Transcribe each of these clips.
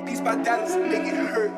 These my dollars make it hurt.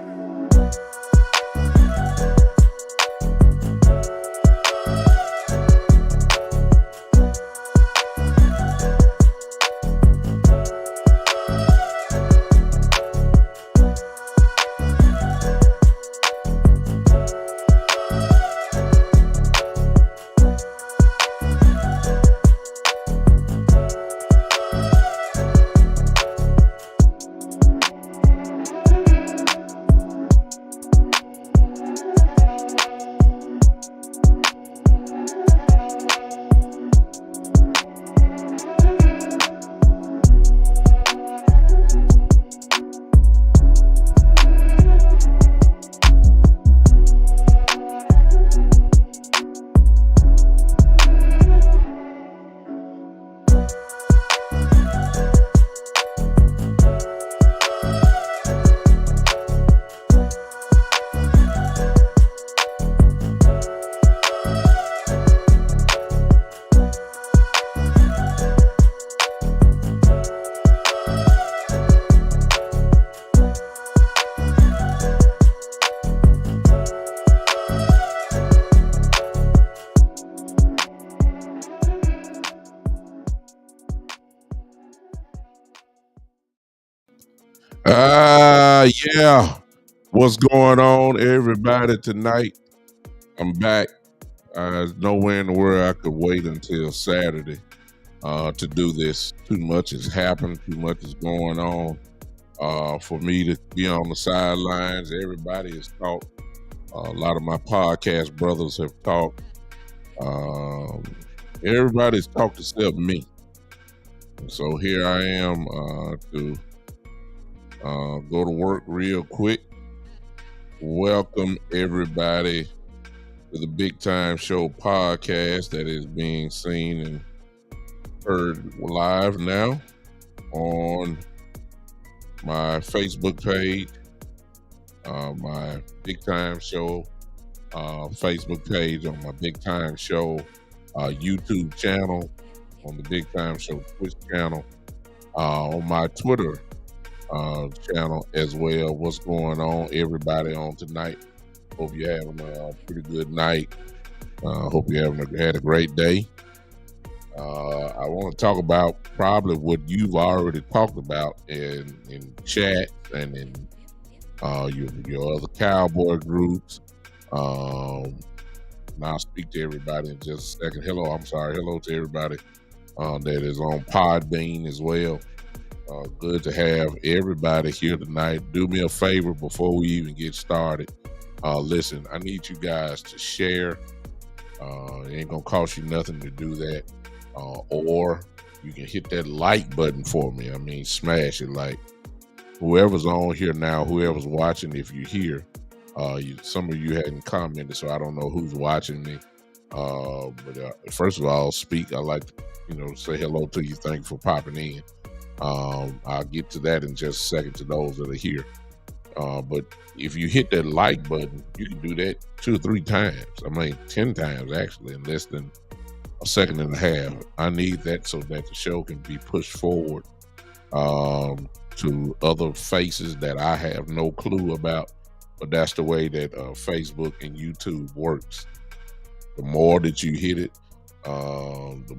Yeah. What's going on, everybody, tonight? I'm back. There's nowhere in the world I could wait until Saturday to do this. Too much has happened. Too much is going on for me to be on the sidelines. Everybody has talked. A lot of my podcast brothers have talked. Everybody's talked except me. So here I am to go to work real quick. Welcome everybody to the Big Time Show podcast that is being seen and heard live now on my Facebook page, my Big Time Show Facebook page, on my Big Time Show YouTube channel, on the Big Time Show Twitch channel, on my Twitter channel as well. What's going on, everybody, on tonight? Hope you're having a pretty good night. Hope you had a great day. I want to talk about probably what you've already talked about in chat and in your other cowboy groups. And I'll speak to everybody in just a second. Hello to everybody that is on Podbean as well. Good to have everybody here tonight. Do me a favor before we even get started. Listen, I need you guys to share. It ain't gonna cost you nothing to do that. Or you can hit that like button for me. I mean, smash it. Like, whoever's on here now, whoever's watching, if you're here, some of you hadn't commented, so I don't know who's watching me. But first of all, I like to, say hello to you. Thank you for popping in. I'll get to that in just a second to those that are here. But if you hit that like button, you can do that 2 or 3 times. 10 times actually, in less than a second and a half. I need that so that the show can be pushed forward to other faces that I have no clue about. But that's the way that Facebook and YouTube works. The more that you hit it, the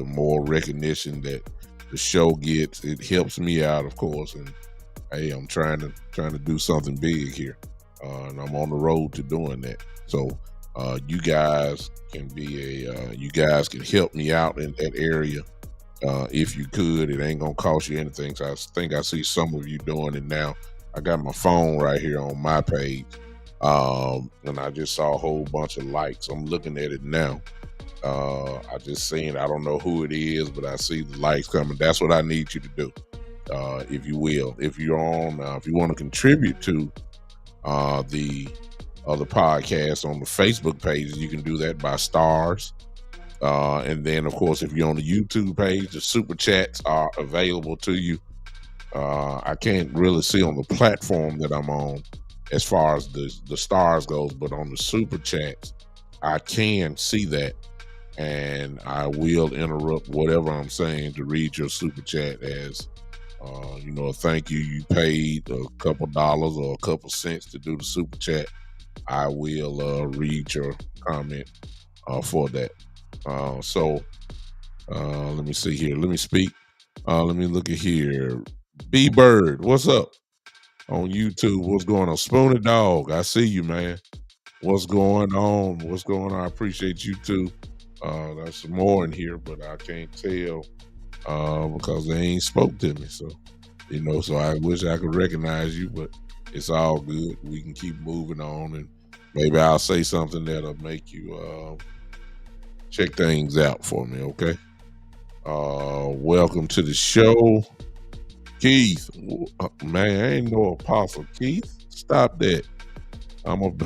more recognition that the show gets. It helps me out, of course, and hey, I'm trying to do something big here, and I'm on the road to doing that. So you guys can you guys can help me out in that area if you could. It ain't gonna cost you anything. So I think I see some of you doing it now. I got my phone right here on my page, and I just saw a whole bunch of likes. I'm looking at it now. I just seen, I don't know who it is, but I see the likes coming. That's what I need you to do. if you will. If you're on, if you want to contribute to the other podcast on the Facebook pages, you can do that by stars. And then, of course, if you're on the YouTube page, the super chats are available to you. I can't really see on the platform that I'm on as far as the stars goes, but on the super chats, I can see that. And I will interrupt whatever I'm saying to read your super chat as, a thank you. You paid a couple dollars or a couple cents to do the super chat. I will read your comment for that. So let me see here. Let me speak. Let me look at here. B Bird, what's up on YouTube? What's going on? Spoonie Dog, I see you, man. What's going on? What's going on? I appreciate you too. There's some more in here, but I can't tell because they ain't spoke to me. So, so I wish I could recognize you, but it's all good. We can keep moving on, and maybe I'll say something that'll make you check things out for me, okay? Welcome to the show. Keith, man, I ain't no Apostle Keith. Stop that. I don't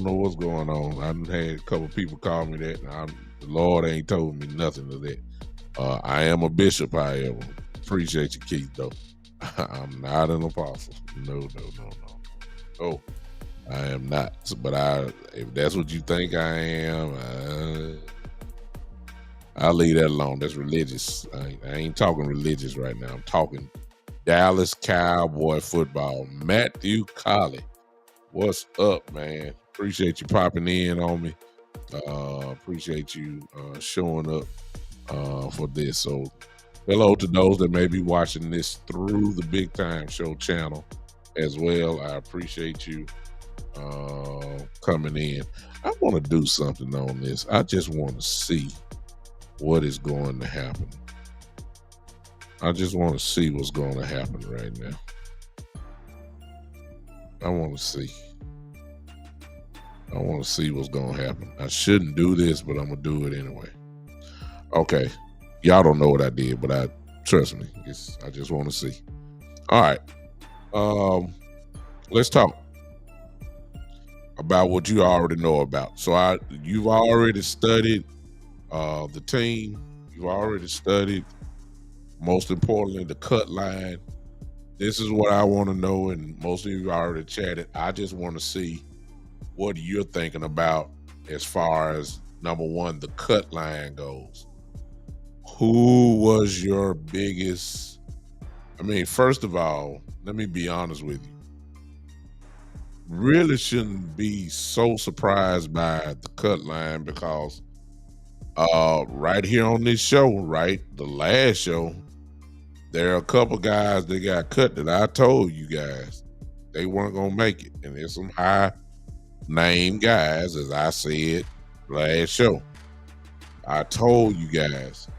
know what's going on. I done had a couple people call me that, and the Lord ain't told me nothing of that. I am a bishop, however. Appreciate you, Keith, though. I'm not an apostle. No. Oh, I am not. But if that's what you think I am, I'll leave that alone. That's religious. I ain't talking religious right now. I'm talking Dallas Cowboy football. Matthew Colley, what's up, man? Appreciate you popping in on me. Appreciate you showing up for this. So hello to those that may be watching this through the Big Time Show channel as well. I appreciate you coming in. I want to do something on this. I just want to see what is going to happen. I just want to see what's going to happen right now. I want to see what's going to happen. I shouldn't do this, but I'm going to do it anyway. Okay. Y'all don't know what I did, but trust me. I just want to see. All right. Let's talk about what you already know about. So you've already studied the team. You've already studied, most importantly, the cut line. This is what I want to know, and most of you already chatted. I just want to see what you're thinking about as far as, number one, the cut line goes. Who was your biggest? First of all, let me be honest with you. Really shouldn't be so surprised by the cut line because right here on this show, right, the last show, there are a couple guys that got cut that I told you guys they weren't going to make it. And there's some high name guys, as I said last show. I told you guys.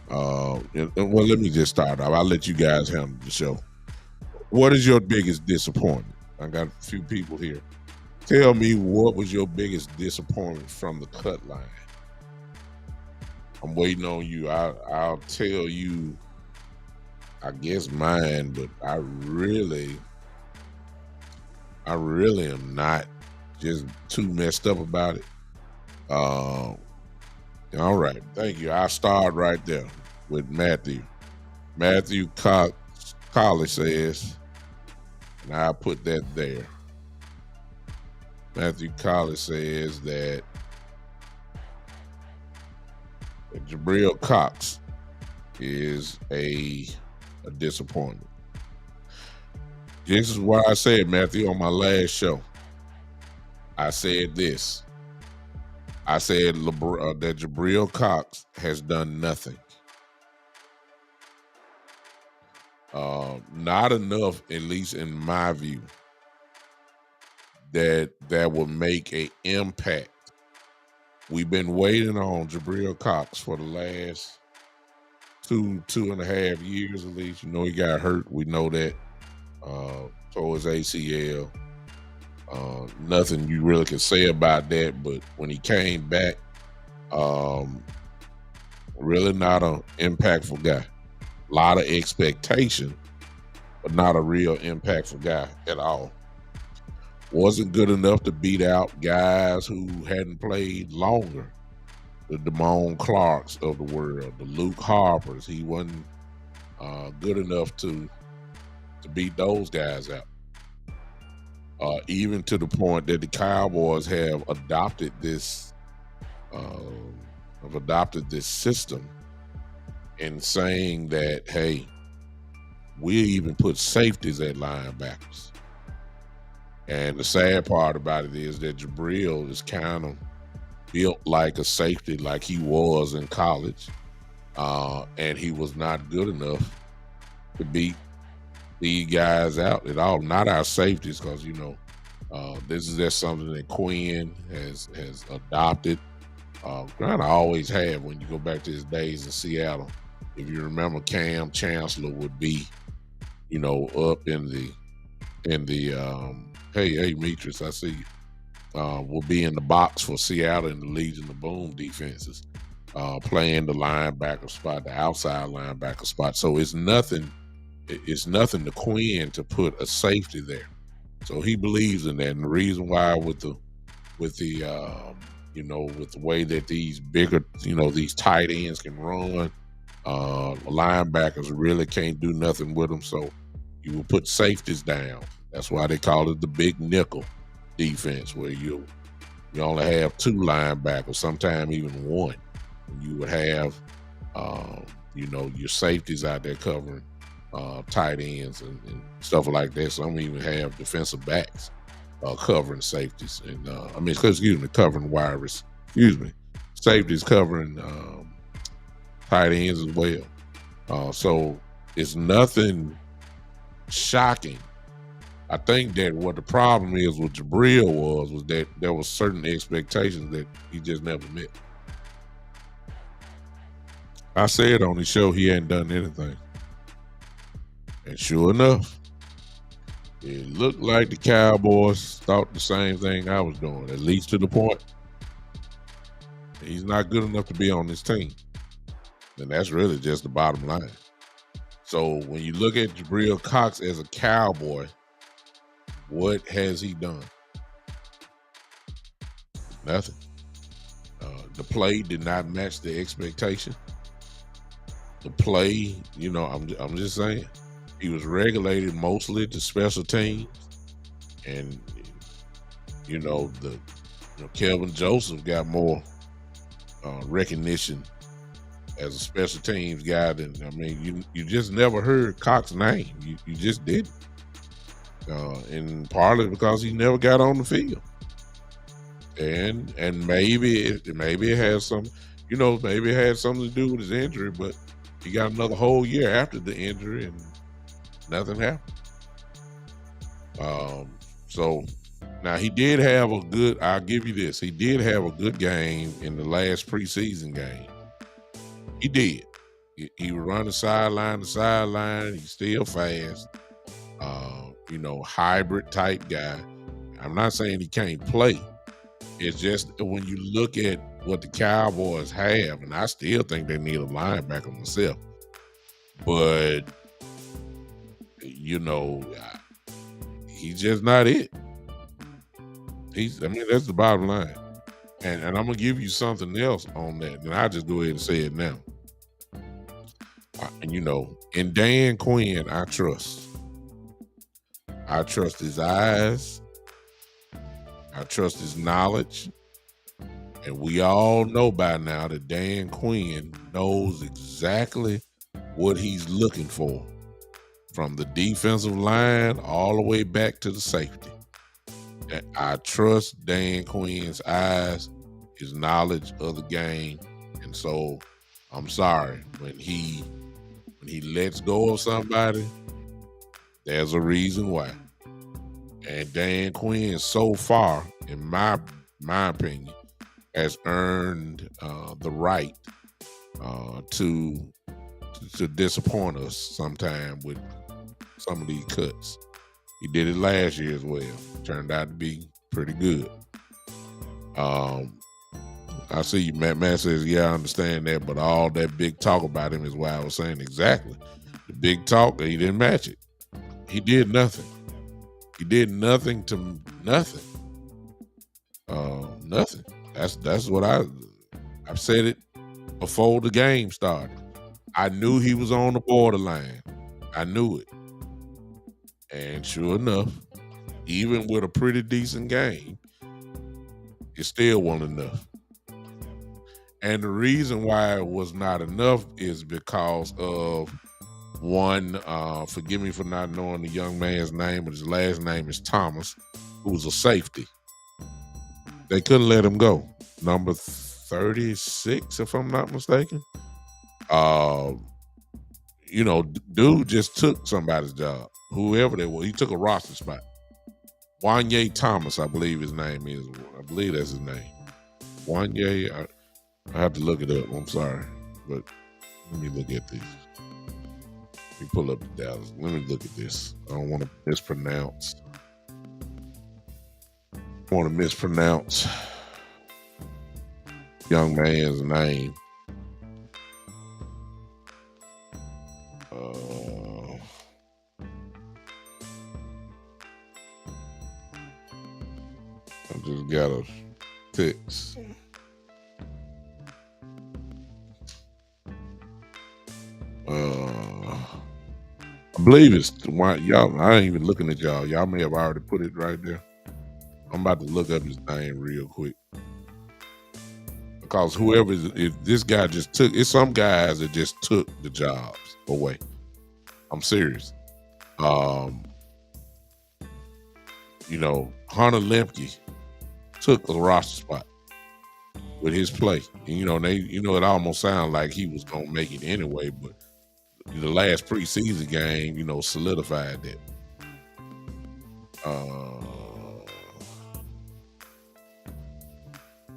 Well, let me just start off. I'll let you guys handle the show. What is your biggest disappointment? I got a few people here. Tell me, what was your biggest disappointment from the cut line? I'm waiting on you. I'll tell you, I guess mine, but I really am not just too messed up about it. All right, thank you. I'll start right there with Matthew. Matthew Colley says, and I'll put that there. Matthew Colley says that Jabril Cox is a disappointment. This is what I said, Matthew, on my last show. I said this. I said that Jabril Cox has done nothing. Not enough, at least in my view, that will make an impact. We've been waiting on Jabril Cox for the last 2.5 years at least. He got hurt. We know that. Tore his ACL. Nothing you really can say about that, but when he came back, really not an impactful guy. lot of expectation, but not a real impactful guy at all. Wasn't good enough to beat out guys who hadn't played longer. The Damone Clarks of the world, the Luke Harpers. He wasn't good enough to beat those guys out. Even to the point that the Cowboys have adopted this system in saying that, hey, we even put safeties at linebackers. And the sad part about it is that Jabril is kind of built like a safety, like he was in college, and he was not good enough to beat these guys out at all. Not our safeties, because this is just something that Quinn has adopted. Kind of always have. When you go back to his days in Seattle, if you remember, Cam Chancellor would be, up in the hey Metris, I see you. Will be in the box for Seattle in the Legion of Boom defenses, playing the linebacker spot, the outside linebacker spot. So it's nothing to Quinn to put a safety there. So he believes in that, and the reason why with the way that these bigger, these tight ends can run, linebackers really can't do nothing with them. So you will put safeties down. That's why they call it the big nickel defense, where you only have two linebackers, sometimes even one. You would have, your safeties out there covering tight ends and stuff like that. Some even have defensive backs covering safeties, and covering wires. Safeties covering tight ends as well. So it's nothing shocking. I think that what the problem is with Jabril was that there was certain expectations that he just never met. I said on the show he hadn't done anything. And sure enough, it looked like the Cowboys thought the same thing I was doing, at least to the point he's not good enough to be on this team. And that's really just the bottom line. So when you look at Jabril Cox as a Cowboy, what has he done? Nothing. The play did not match the expectation. The play, I'm just saying, he was regulated mostly to special teams, and Kelvin Joseph got more recognition as a special teams guy than you just never heard Cox's name. You just didn't. And partly because he never got on the field, and maybe it has some, maybe it had something to do with his injury, but he got another whole year after the injury and nothing happened. So now he did have I'll give you this, he did have a good game in the last preseason game. He did. He would run the sideline to sideline. He's still fast. Hybrid type guy. I'm not saying he can't play. It's just when you look at what the Cowboys have, and I still think they need a linebacker myself, but he's just not it. That's the bottom line. And I'm gonna give you something else on that, and I'll just go ahead and say it now. In Dan Quinn, I trust. I trust his eyes. I trust his knowledge. And we all know by now that Dan Quinn knows exactly what he's looking for, from the defensive line all the way back to the safety. And I trust Dan Quinn's eyes, his knowledge of the game. And so I'm sorry, when he lets go of somebody, there's a reason why. And Dan Quinn, so far, in my opinion, has earned the right to disappoint us sometime with some of these cuts. He did it last year as well. Turned out to be pretty good. I see you, Matt. Matt says, yeah, I understand that, but all that big talk about him is why I was saying exactly. The big talk, he didn't match it. He did nothing. He did nothing to nothing. Nothing. That's what I've said it before the game started. I knew he was on the borderline. I knew it. And sure enough, even with a pretty decent game, it still wasn't enough. And the reason why it was not enough is because of one, forgive me for not knowing the young man's name, but his last name is Thomas, who was a safety. They couldn't let him go. Number 36, if I'm not mistaken. Dude just took somebody's job. Whoever they were, he took a roster spot. Wanye Thomas, I believe his name is. I believe that's his name. Wanye, I have to look it up. I'm sorry. But let me look at this. Let me pull up the Dallas. Let me look at this. I don't want to mispronounce. Young man's name. I just got a text. I believe it's y'all. I ain't even looking at y'all. Y'all may have already put it right there. I'm about to look up his name real quick. Because if this guy just took, it's some guys that just took the jobs away. I'm serious. Hunter Lemke took a roster spot with his play. And, it almost sounded like he was gonna make it anyway, but the last preseason game, solidified that.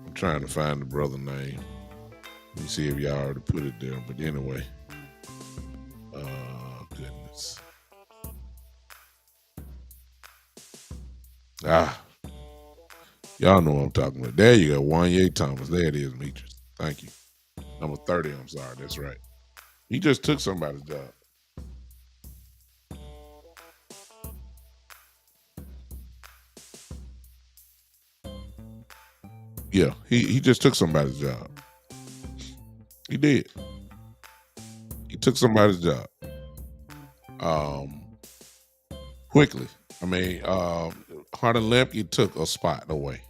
I'm trying to find the brother name. Let me see if y'all already put it there. But anyway, goodness. Y'all know what I'm talking about. There you go, Wanye Thomas. There it is, Metris. Thank you. Number 30, I'm sorry. That's right. He just took somebody's job. Yeah, he just took somebody's job. He did. He took somebody's job. Quickly. I mean, Hunter Lemke took a spot away.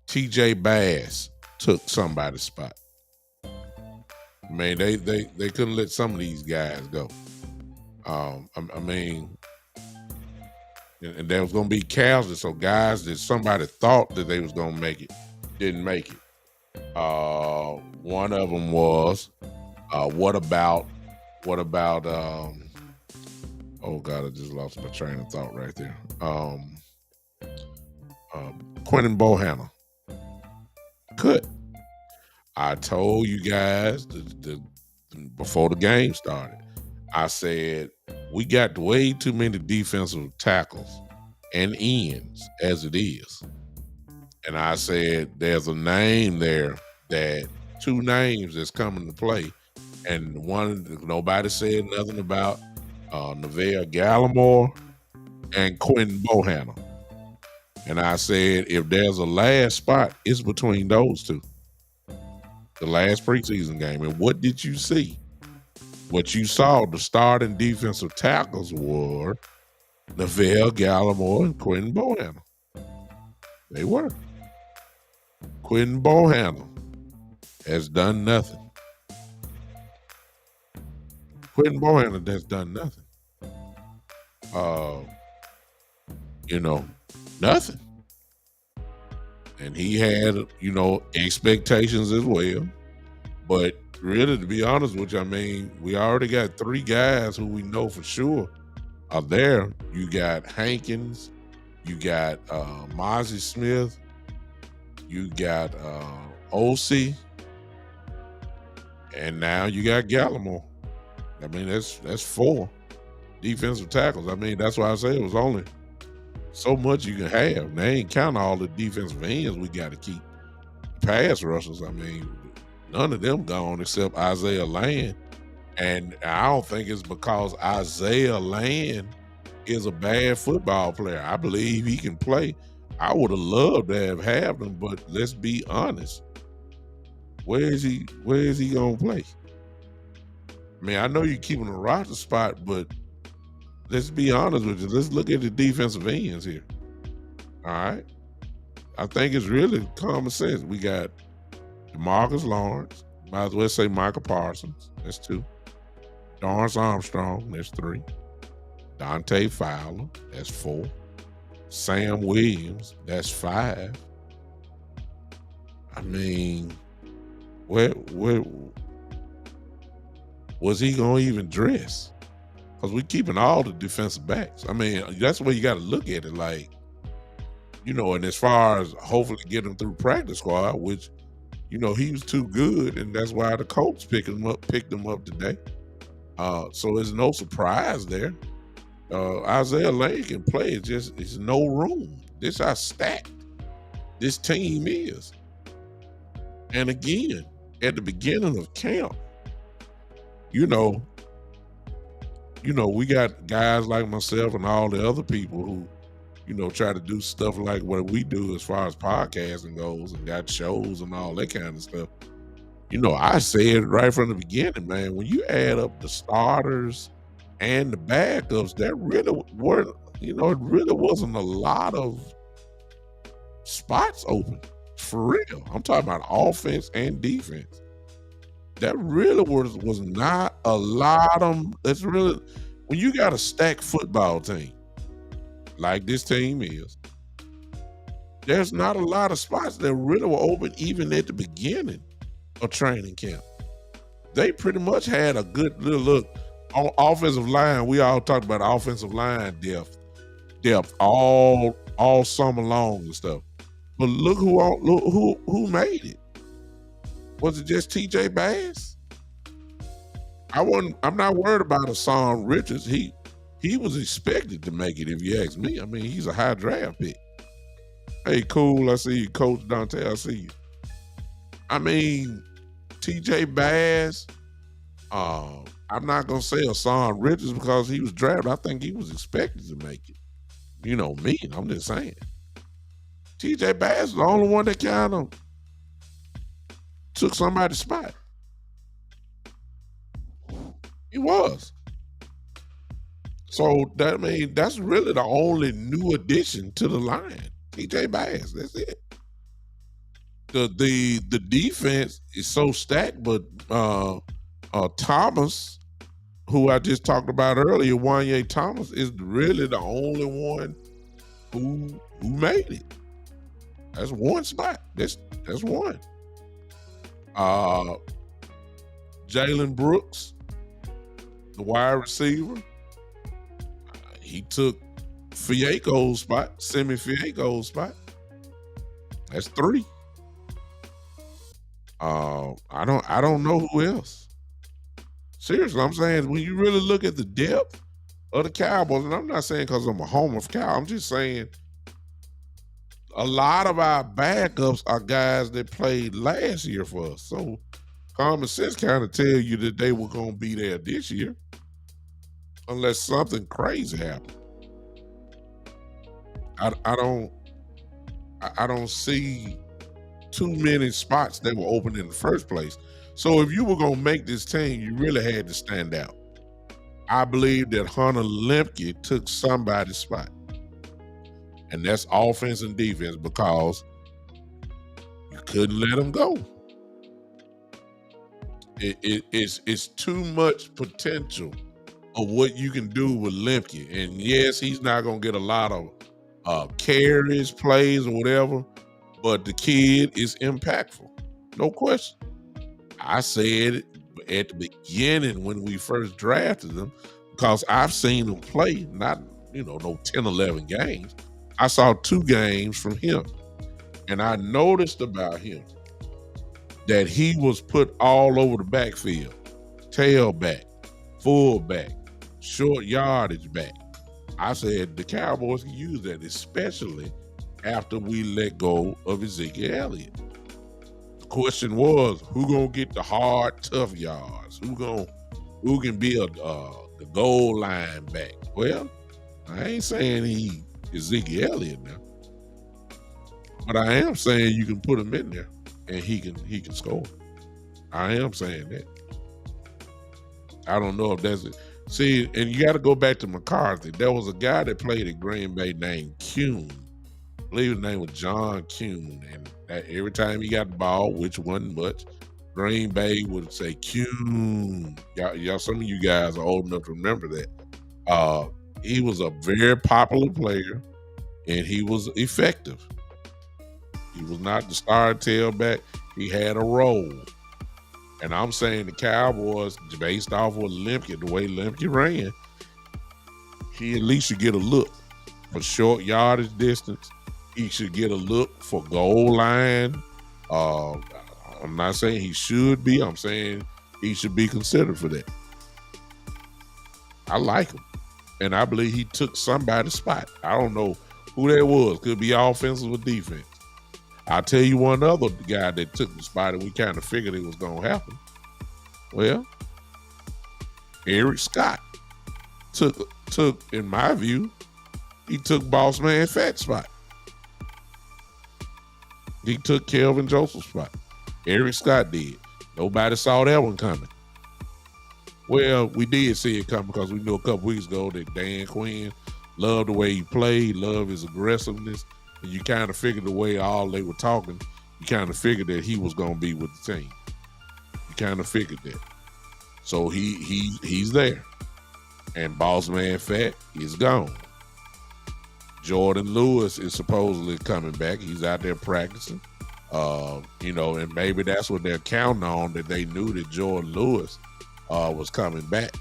TJ Bass took somebody's spot. I mean, they couldn't let some of these guys go. I mean, and there was going to be casualties. So guys that somebody thought that they was going to make it, didn't make it. One of them was, what about, oh God, I just lost my train of thought right there. Quentin Bohanna. Cut. I told you guys before the game started, I said, we got way too many defensive tackles and ends as it is. And I said, there's a name there two names that's coming to play. And one, nobody said nothing about Neville Gallimore and Quentin Bohanna. And I said, if there's a last spot, it's between those two. The last preseason game. And what did you see? What you saw, the starting defensive tackles were Neville Gallimore and Quentin Bohanna. They were. Quentin Bohanna has done nothing. Quentin Bohanna has done nothing. Nothing. And he had, expectations as well. But really, to be honest with you, I mean, we already got three guys who we know for sure are there. You got Hankins, you got Mozzie Smith, you got OC, and now you got Gallimore. I mean, that's four defensive tackles. I mean, that's why I say it was only so much you can have. They ain't counting all the defensive ends we got to keep. Pass rushers, I mean, none of them gone except Isaiah Land. And I don't think it's because Isaiah Land is a bad football player. I believe he can play. I would have loved to have had him, but let's be honest. Where is he? Where is he gonna play? I mean, I know you're keeping a roster spot, but let's be honest with you. Let's look at the defensive ends here. All right. I think it's really common sense. We got DeMarcus Lawrence. Might as well say Michael Parsons. That's 2. Dorrance Armstrong. That's 3. Dante Fowler. That's 4. Sam Williams. That's 5. I mean, where was he gonna even dress? Because we keeping all the defensive backs. I mean, that's the way you got to look at it. Like, and as far as hopefully get him through practice squad, which, he was too good, and that's why the Colts picked him up today. So there's no surprise there. Isaiah Lane can play. It's no room. This how stacked this team is. And again, at the beginning of camp, we got guys like myself and all the other people who, try to do stuff like what we do as far as podcasting goes and got shows and all that kind of stuff. I said right from the beginning, man, when you add up the starters and the backups, that really were, it really wasn't a lot of spots open. For real. I'm talking about offense and defense. That really was not a lot of. It's really, when you got a stacked football team like this team is, there's not a lot of spots that really were open even at the beginning of training camp. They pretty much had a good little look on offensive line. We all talked about offensive line depth all summer long and stuff. But look who made it. Was it just TJ Bass? I'm not worried about Hassan Richards. He was expected to make it, if you ask me. I mean, he's a high draft pick. Hey, cool. I see you, Coach Dante. I see you. I mean, TJ Bass, I'm not going to say Hassan Richards because he was drafted. I think he was expected to make it. Me, I'm just saying. TJ Bass is the only one that kind of took somebody's spot. He was. So that's really the only new addition to the line. TJ Bass. That's it. The defense is so stacked, but Thomas, who I just talked about earlier, Wanye Thomas, is really the only one who made it. That's one spot. That's one. Jalen Brooks, the wide receiver, he took Fieco's spot, Semi Fieco's spot. That's 3. I don't know who else. Seriously, I'm saying when you really look at the depth of the Cowboys, and I'm not saying because I'm a homer of Cow, I'm just saying a lot of our backups are guys that played last year for us. So common sense kind of tell you that they were going to be there this year unless something crazy happened. I don't see too many spots that were open in the first place. So if you were going to make this team, you really had to stand out. I believe that Hunter Lemke took somebody's spot. And that's offense and defense because you couldn't let him go. It's too much potential of what you can do with Lemke. And yes, he's not going to get a lot of carries, plays, or whatever, but the kid is impactful. No question. I said it at the beginning when we first drafted him because I've seen him play, not, no 10, 11 games. I saw 2 games from him, and I noticed about him that he was put all over the backfield, tailback, fullback, short yardage back. I said the Cowboys can use that, especially after we let go of Ezekiel Elliott. The question was, who gonna get the hard, tough yards? Who who can be the goal line back. Well, I ain't saying he is Zeke Elliott now, but I am saying you can put him in there and he can score. I am saying that. I don't know if that's it. See, and you got to go back to McCarthy. There was a guy that played at Green Bay named Kuhn. I believe his name was John Kuhn. And every time he got the ball, which wasn't much, Green Bay would say Kuhn. Y'all, some of you guys are old enough to remember that. He was a very popular player, and he was effective. He was not the star tailback. He had a role. And I'm saying the Cowboys, based off of Lemke, the way Lemke ran, he at least should get a look for short yardage distance. He should get a look for goal line. I'm not saying he should be. I'm saying he should be considered for that. I like him. And I believe he took somebody's spot. I don't know who that was. Could be offensive or defense. I'll tell you one other guy that took the spot and we kind of figured it was going to happen. Well, Eric Scott took, in my view, he took Boss Man Fat's spot. He took Kelvin Joseph's spot. Eric Scott did. Nobody saw that one coming. Well, we did see it coming because we knew a couple weeks ago that Dan Quinn loved the way he played, loved his aggressiveness. And you kind of figured the way all they were talking, you kind of figured that he was going to be with the team. You kind of figured that. So he's there. And Boss Man Fat is gone. Jordan Lewis is supposedly coming back. He's out there practicing. And maybe that's what they're counting on, that they knew that Jordan Lewis was coming back.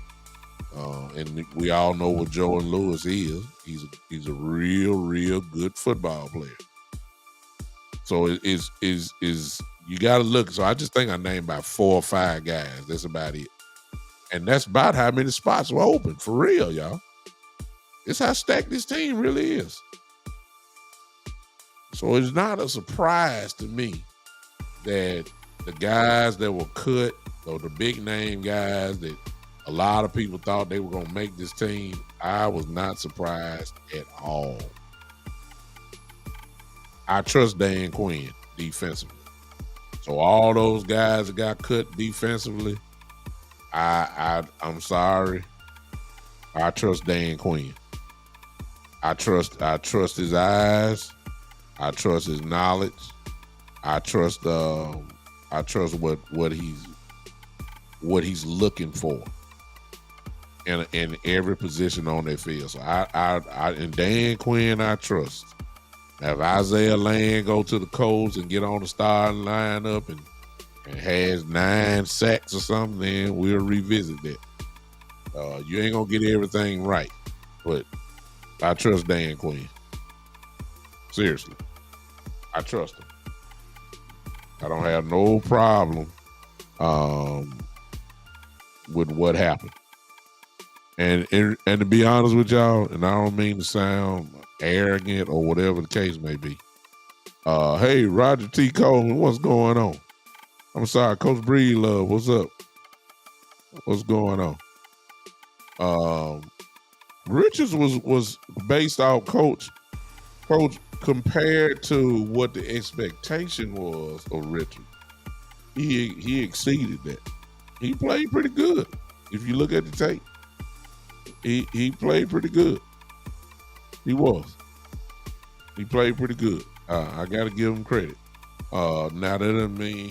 And we all know what Jordan Lewis is. He's a real good football player. So is you got to look. So I just think I named about 4 or 5 guys. That's about it. And that's about how many spots were open, for real, y'all. It's how stacked this team really is. So it's not a surprise to me that the guys that were cut, or the big name guys that a lot of people thought they were going to make this team, I was not surprised at all. I trust Dan Quinn defensively. So all those guys that got cut defensively, I'm sorry. I trust Dan Quinn. I trust his eyes. I trust his knowledge. I trust what he's looking for in every position on that field. So I and Dan Quinn I trust. Now if Isaiah Land go to the Colts and get on the starting lineup and has 9 sacks or something, then we'll revisit that. You ain't gonna get everything right, but I trust Dan Quinn. Seriously, I trust him. I don't have no problem with what happened. And to be honest with y'all, and I don't mean to sound arrogant or whatever the case may be. Hey, Roger T. Coleman, what's going on? I'm sorry, Coach Breedlove, what's up? What's going on? Richards was based off Coach compared to what the expectation was of Richards. He exceeded that. He played pretty good. If you look at the tape, he played pretty good. He played pretty good. I got to give him credit. Now that doesn't mean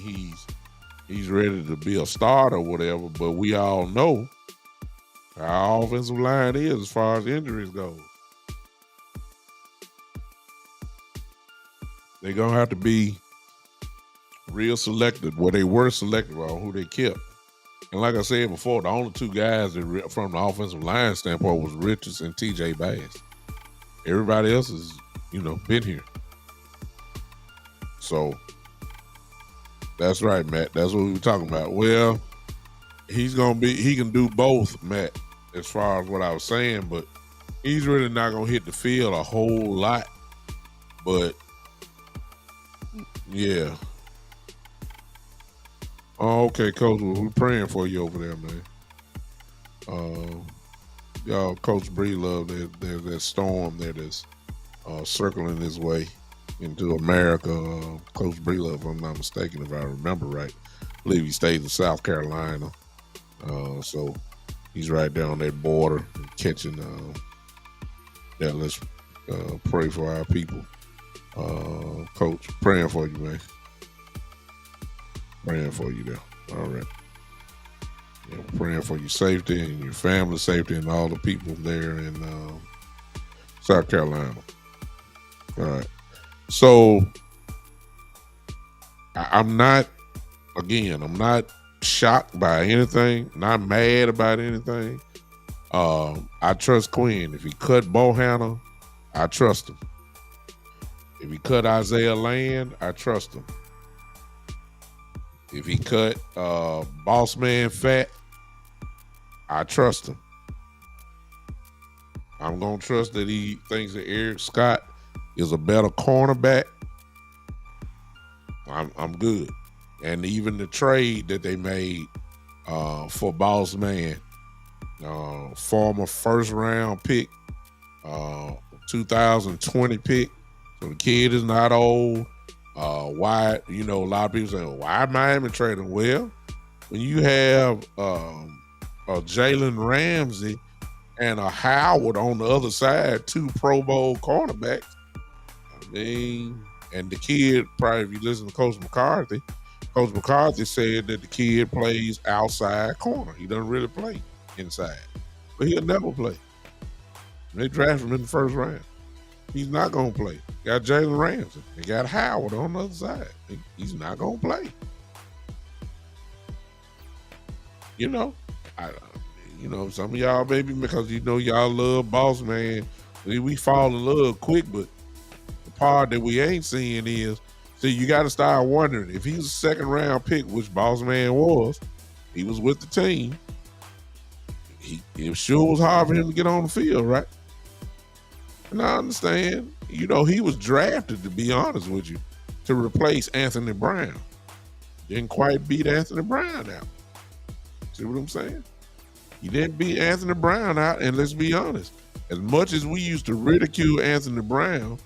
he's ready to be a starter or whatever, but we all know how our offensive line is as far as injuries go. They're going to have to be real selective, where they were selective on who they kept. And like I said before, the only 2 guys that from the offensive line standpoint was Richards and TJ Bass. Everybody else has, been here. So that's right, Matt. That's what we were talking about. Well, he can do both, Matt, as far as what I was saying, but he's really not going to hit the field a whole lot. But yeah. Oh, okay, Coach. We're praying for you over there, man. Uh, y'all, Coach Breelove, there's that storm that is circling his way into America. Coach Breelove, if I'm not mistaken, if I remember right, I believe he stays in South Carolina. So he's right there on that border catching. Yeah, let's pray for our people. Coach, praying for you, man. Praying for you there. All right. Yeah, praying for your safety and your family safety and all the people there in South Carolina. All right. So I'm not, again, I'm not shocked by anything, not mad about anything. I trust Quinn. If he cut Bohanna, I trust him. If he cut Isaiah Land, I trust him. If he cut Boss Man Fat, I trust him. I'm going to trust that he thinks that Eric Scott is a better cornerback. I'm good. And even the trade that they made for Boss Man, former first round pick, 2020 pick. So the kid is not old. Why, a lot of people say, why Miami trading? Well, when you have a Jalen Ramsey and a Howard on the other side, 2 Pro Bowl cornerbacks, and the kid, probably if you listen to Coach McCarthy said that the kid plays outside corner. He doesn't really play inside, but he'll never play. They drafted him in the first round. He's not going to play. Got Jalen Ramsey. They got Howard on the other side. He's not going to play. Some of y'all maybe because y'all love Boss Man. We fall in love quick, but the part that we ain't seeing is, you got to start wondering if he's a second round pick, which Boss Man was. He was with the team. It sure was hard for him to get on the field, right? And I understand, he was drafted, to be honest with you, to replace Anthony Brown. Didn't quite beat Anthony Brown out. See what I'm saying? He didn't beat Anthony Brown out, and let's be honest, as much as we used to ridicule Anthony Brown,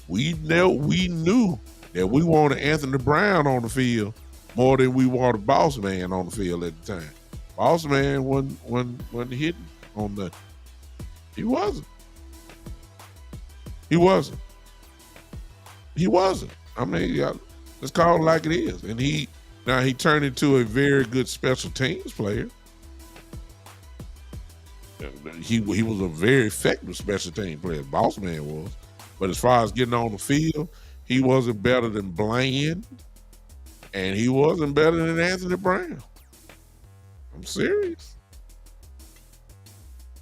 we knew that we wanted Anthony Brown on the field more than we wanted Boss Man on the field at the time. Boss Man wasn't hitting on nothing. He wasn't. I mean, let's call it like it is. And he turned into a very good special teams player. He was a very effective special team player. Boss Man was. But as far as getting on the field, he wasn't better than Bland, and he wasn't better than Anthony Brown. I'm serious.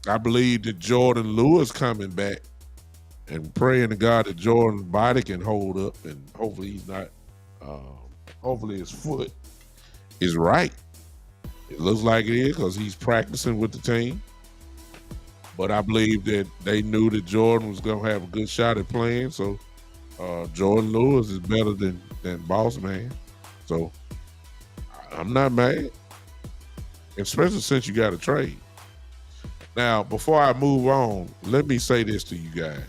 I believe that Jordan Lewis coming back, and praying to God that Jordan's body can hold up, and hopefully he's not, hopefully his foot is right. It looks like it is because he's practicing with the team. But I believe that they knew that Jordan was going to have a good shot at playing, so Jordan Lewis is better than Boss Man. So I'm not mad, especially since you got a trade. Now, before I move on, let me say this to you guys.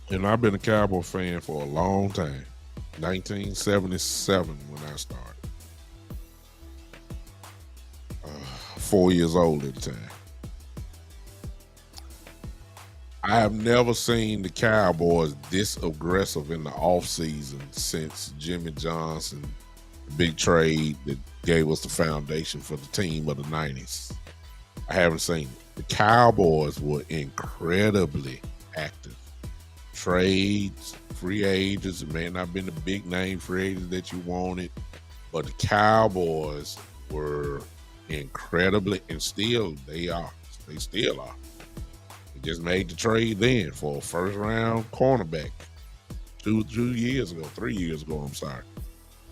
And I've been a Cowboy fan for a long time. 1977 when I started. 4 years old at the time. I have never seen the Cowboys this aggressive in the offseason since Jimmy Johnson, the big trade that gave us the foundation for the team of the 90s. I haven't seen it. The Cowboys were incredibly active. Trades, free agents, it may not have been the big name free agents that you wanted, but the Cowboys were incredibly, and still they still are. They just made the trade then for a first round cornerback 3 years ago, I'm sorry.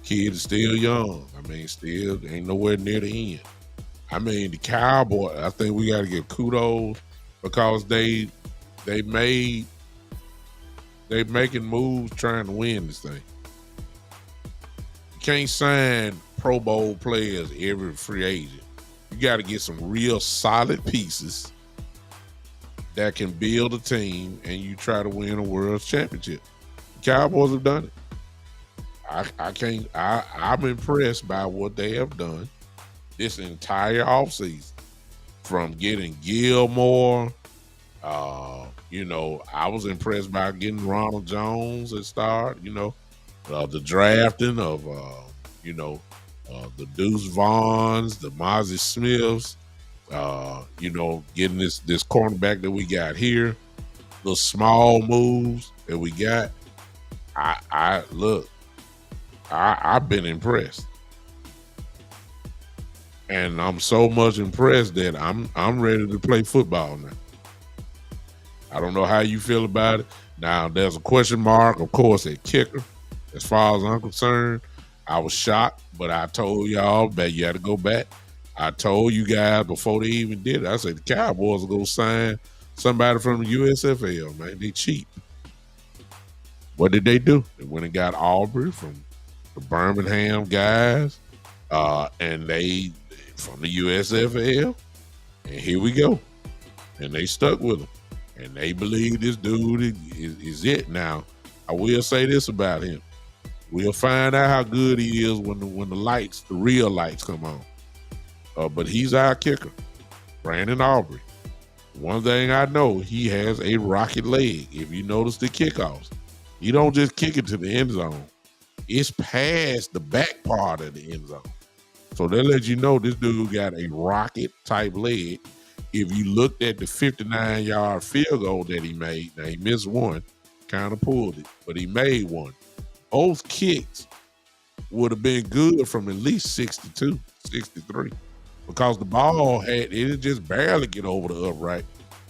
Kid is still young. I mean, still ain't nowhere near the end. I mean, the Cowboys, I think we got to give kudos because they making moves trying to win this thing. You can't sign Pro Bowl players every free agent. You got to get some real solid pieces that can build a team, and you try to win a world championship. The Cowboys have done it. I'm impressed by what they have done this entire offseason. From getting Gilmore, I was impressed by getting Ronald Jones at start, the drafting of, the Deuce Vaughns, the Mozzie Smiths, getting this cornerback that we got here, the small moves that we got. I've been impressed. And I'm so much impressed that I'm ready to play football now. I don't know how you feel about it. Now, there's a question mark, of course, at kicker. As far as I'm concerned, I was shocked, but I told y'all that you had to go back. I told you guys before they even did it, I said the Cowboys are going to sign somebody from the USFL, man. They cheap. What did they do? They went and got Aubrey from the Birmingham guys, and they from the USFL, and here we go. And they stuck with him. And they believe this dude is it. Now, I will say this about him. We'll find out how good he is when the real lights come on. But he's our kicker, Brandon Aubrey. One thing I know, he has a rocket leg. If you notice the kickoffs, he don't just kick it to the end zone. It's past the back part of the end zone. So they let you know this dude got a rocket type leg. If you looked at the 59-yard field goal that he made, now he missed one, kind of pulled it, but he made one. Both kicks would have been good from at least 62, 63, because the ball it didn't just barely get over the upright.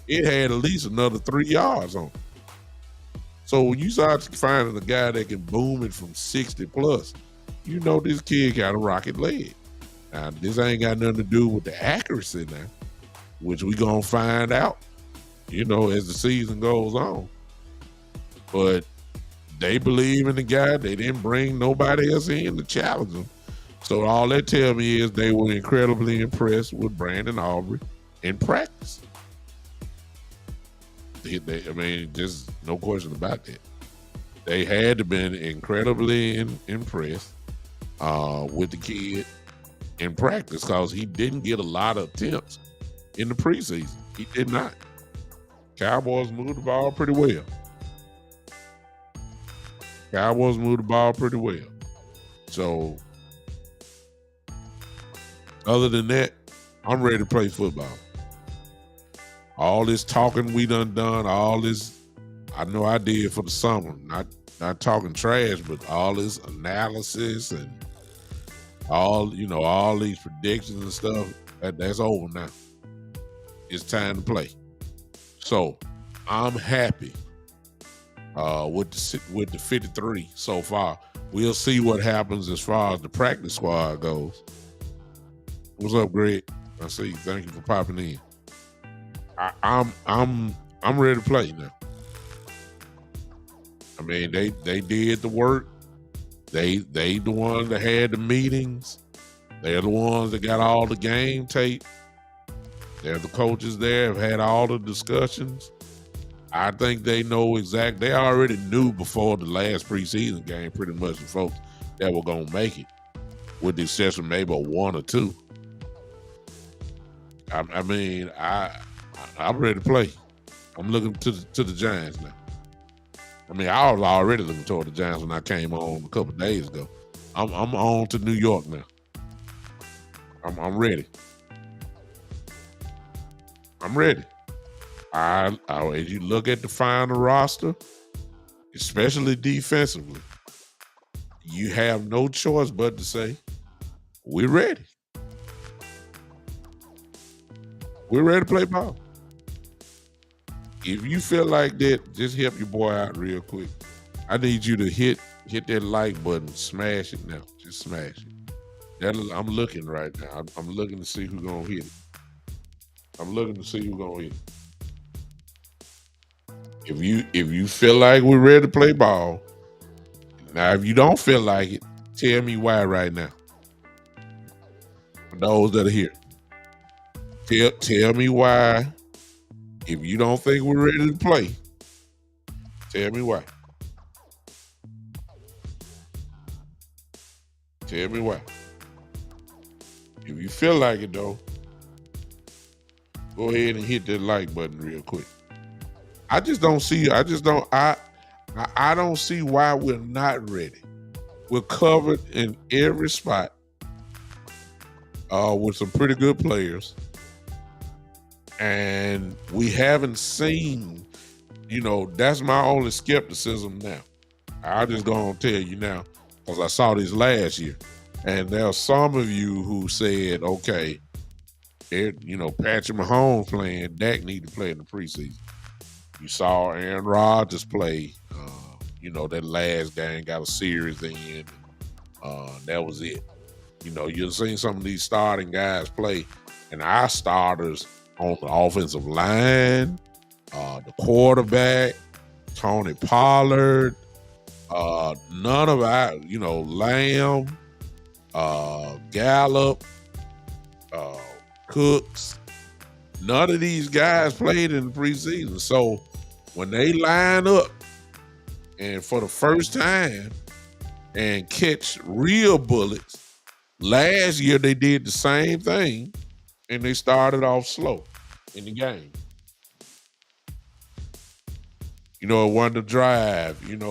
It had at least another 3 yards on it. So when you start finding a guy that can boom it from 60 plus, you know this kid got a rocket leg. Now, this ain't got nothing to do with the accuracy now, which we gonna find out, as the season goes on. But they believe in the guy. They didn't bring nobody else in to challenge him. So all that tells me is they were incredibly impressed with Brandon Aubrey in practice. Just no question about that. They had to been incredibly impressed with the kid in practice, because he didn't get a lot of attempts in the preseason. He did not. Cowboys moved the ball pretty well. So, other than that, I'm ready to play football. All this talking we done, all this, I know I did for the summer. Not talking trash, but all this analysis and all these predictions and stuff, that's over now. It's time to play. So I'm happy with the 53 so far. We'll see what happens as far as the practice squad goes. What's up, Greg? I see you. Thank you for popping in. I'm ready to play now. I mean, they did the work. They the ones that had the meetings. They're the ones that got all the game tape. They're the coaches there, have had all the discussions. I think they know they already knew before the last preseason game pretty much the folks that were going to make it, with the exception of maybe one or two. I'm ready to play. I'm looking to the Giants now. I mean, I was already looking toward the Giants when I came on a couple of days ago. I'm on to New York now. I'm ready. I'm ready. As you look at the final roster, especially defensively, you have no choice but to say, we're ready. We're ready to play ball. If you feel like that, just help your boy out real quick. I need you to hit that like button, smash it now. Just smash it. I'm looking right now. I'm looking to see who's gonna hit it. If you feel like we're ready to play ball, now if you don't feel like it, tell me why right now. For those that are here, tell me why. If you don't think we're ready to play, tell me why. Tell me why. If you feel like it though, go ahead and hit that like button real quick. I just don't see. I don't see why we're not ready. We're covered in every spot with some pretty good players, and we haven't seen. That's my only skepticism now. I just gonna tell you now because I saw this last year, and there are some of you who said, okay, Patrick Mahomes playing, Dak need to play in the preseason. You saw Aaron Rodgers play, that last game, got a series in. That was it. You've seen some of these starting guys play, and our starters on the offensive line, the quarterback, Tony Pollard, none of our, Lamb, Gallup, Cooks, none of these guys played in the preseason. So when they line up and for the first time and catch real bullets, last year they did the same thing and they started off slow in the game. It won the drive, and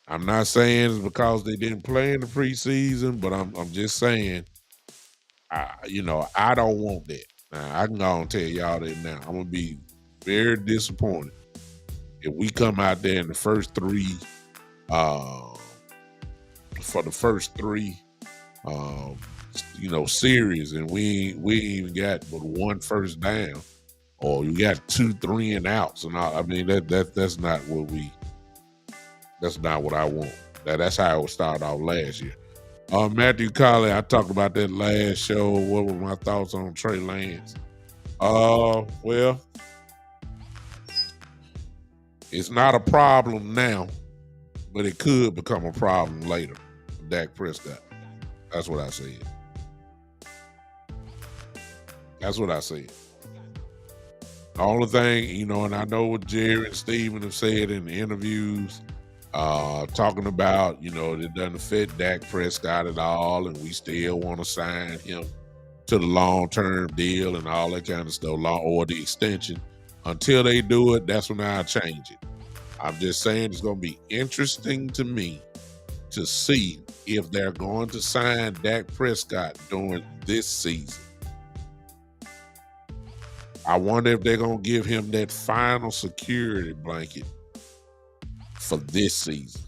I'm not saying it's because they didn't play in the preseason, but I'm just saying, I don't want that. Now, I can go and tell y'all that now. I'm going to be very disappointed if we come out there in the first three, series, and we ain't even got but one first down, or you got 2 3 and outs, and all. I mean that's not what I want. That's how it started off last year. Matthew Colley, I talked about that last show. What were my thoughts on Trey Lance? Well, it's not a problem now, but it could become a problem later. Dak Prescott. That's what I said. The only thing, and I know what Jerry and Steven have said in the interviews, talking about, it doesn't fit Dak Prescott at all, and we still want to sign him to the long-term deal and all that kind of stuff, or the extension. Until they do it, that's when I'll change it. I'm just saying it's going to be interesting to me to see if they're going to sign Dak Prescott during this season. I wonder if they're going to give him that final security blanket for this season.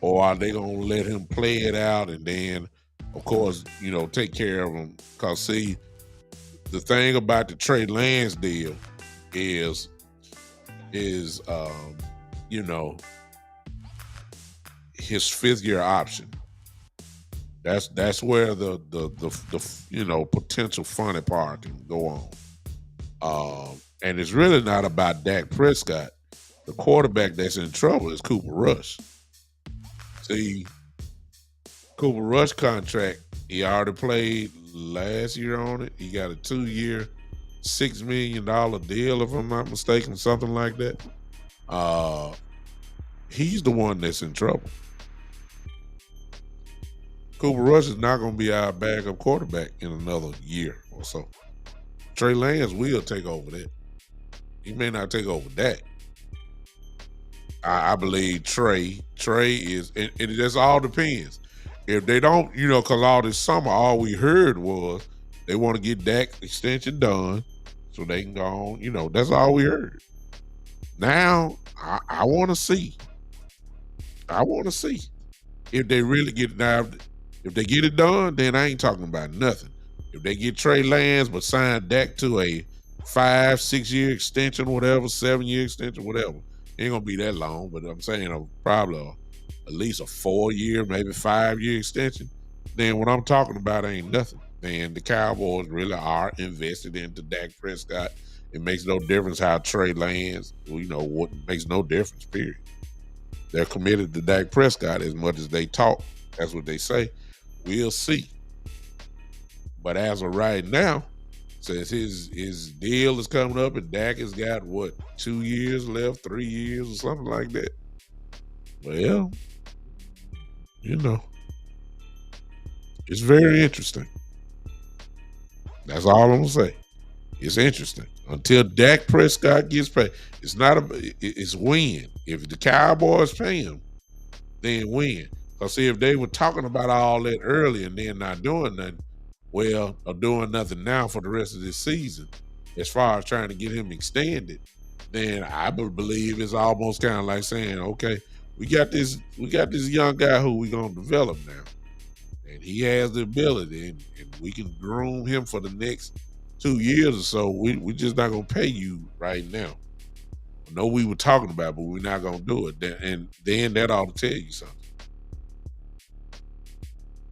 Or are they going to let him play it out and then, of course, take care of him? Because, see, the thing about the Trey Lance deal is his 5th year option. That's where the potential funny part can go on. And it's really not about Dak Prescott. The quarterback that's in trouble is Cooper Rush. See, Cooper Rush contract, he already played last year on it. He got a 2-year, $6 million deal, if I'm not mistaken, something like that. He's the one that's in trouble. Cooper Rush is not going to be our backup quarterback in another year or so. Trey Lance will take over that. He may not take over that. I believe Trey is, and it just all depends. If they don't, because all this summer, all we heard was they want to get Dak extension done so they can go on. That's all we heard. Now, I want to see. If they really get it done. If they get it done, then I ain't talking about nothing. If they get Trey Lance but sign Dak to a 5-6 year extension, whatever, 7-year extension, whatever, it ain't gonna be that long. But I'm saying probably at least a 4-year, maybe 5-year extension. Then what I'm talking about ain't nothing. Then the Cowboys really are invested into Dak Prescott. It makes no difference how Trey Lance, what makes no difference, period. They're committed to Dak Prescott as much as they talk. That's what they say. We'll see. But as of right now, since his deal is coming up and Dak has got what 2 years left, 3 years or something like that. Well, you know, it's very interesting. That's all I'm gonna say. It's interesting until Dak Prescott gets paid. It's not it's win. If the Cowboys pay him, then win. Cause see, if they were talking about all that early and then not doing nothing, well, or doing nothing now for the rest of this season, as far as trying to get him extended, then I would believe it's almost kind of like saying, okay, we got this young guy who we gonna develop now, and he has the ability, and we can groom him for the next 2 years or so. We just not gonna pay you right now. I know we were talking about, it, but we're not gonna do it. And then that ought to tell you something.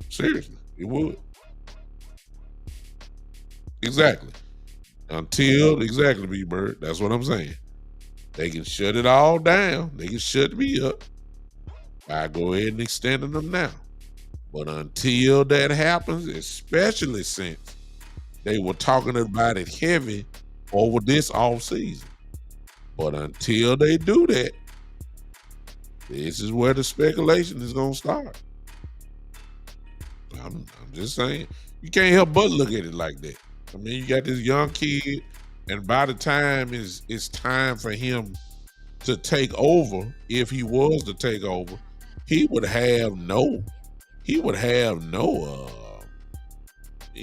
Seriously, it would. Exactly. Exactly, B Bird. That's what I'm saying. They can shut it all down. They can shut me up. I go ahead and extend them now. But until that happens, especially since they were talking about it heavy over this off season. But until they do that, this is where the speculation is going to start. I'm just saying, you can't help but look at it like that. I mean, you got this young kid, and by the time it's time for him to take over, if he was to take over, he would have no, he